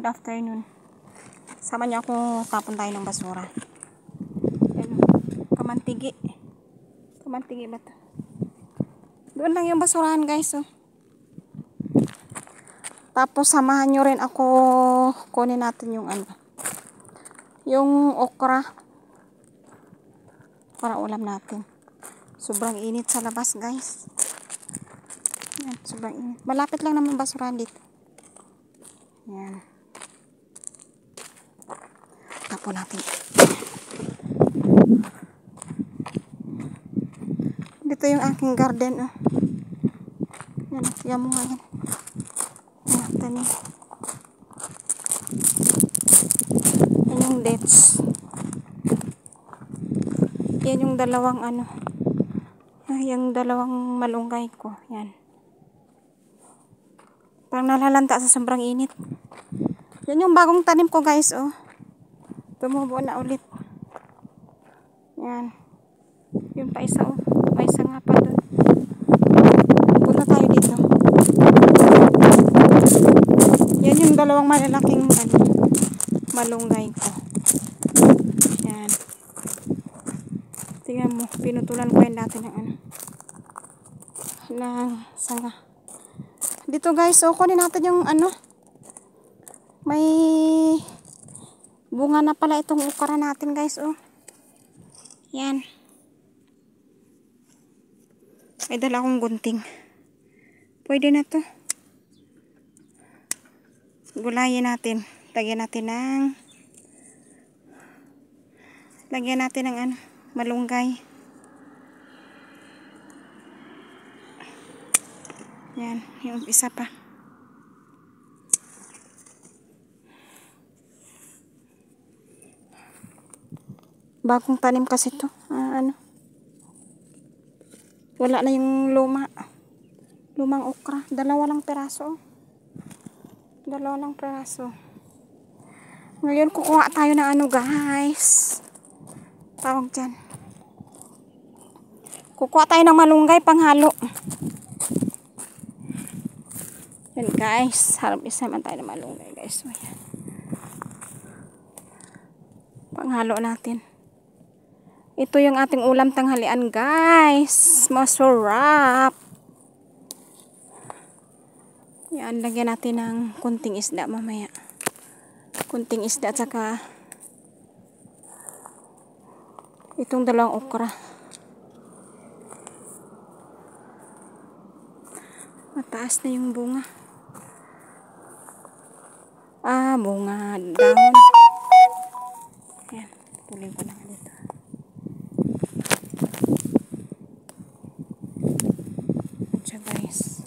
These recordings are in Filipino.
Good afternoon. Sama niyo ako tapon tayo ng basura. Ayan, kamantigi. Kamantigi ba ito? Doon lang yung basurahan, guys. Oh. Tapos samahan nyo rin ako. Kunin natin yung yung okra. Para ulam natin. Sobrang init sa labas, guys. Ayan, sobrang init. Malapit lang naman basurahan dito. Ayan. Tapon natin. Dito yung aking garden. Oh. Yan, yan mo nga yan. Yan, tanim. Yan yung dates. Yan yung dalawang yung dalawang malunggay ko. Yan. Parang nalalanta sa sobrang init. Yan yung bagong tanim ko, guys. Oh. Tumubo na ulit. Yan. Yung pa isa, oh. May isa nga pa doon. Punta tayo dito. Yan yung dalawang malalaking malunggay ko. Yan. Tingnan mo. Pinutulan ko yan dati ng ng sanga. Dito, guys. So, kunin natin yung may bunga na pala itong okra natin, guys. Oh. Yan. May dala akong gunting. Pwede na to. Gulayin natin. Lagyan natin ng malunggay. Yan. Yung isa pa. Bagong tanim kasi to. Wala na yung lumang okra. Dalawa lang peraso. Ngayon kukuha tayo ng guys. Tawag dyan. Kukuha tayo ng malunggay panghalo. Yan, guys. Harap isa man tayo ng malunggay, guys. So, yan. Panghalo natin. Ito yung ating ulam tanghalian, guys. Masarap. Yan, lagyan natin ng kunting isda mamaya. Kunting isda at saka itong dalawang okra. Mataas na yung bunga. Bunga. Dahon. Yan, pulin ko na dito. Guys,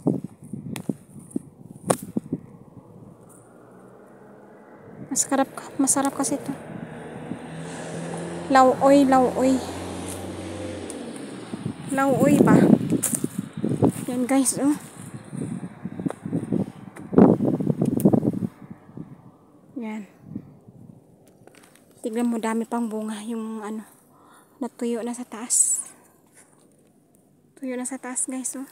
masarap kasi ito. Lauoy ba? Yan, guys. Oh. Yan. Tignan mo, dami pang bunga yung natuyo na sa taas. Tuyo na sa taas, guys. Oh.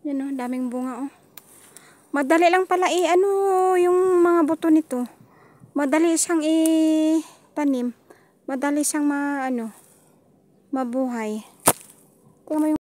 Yan, oh, daming bunga. Oh. Madali lang pala yung mga buto nito. Madali siyang tanim. Madali siyang mabuhay. Tingnan mo yung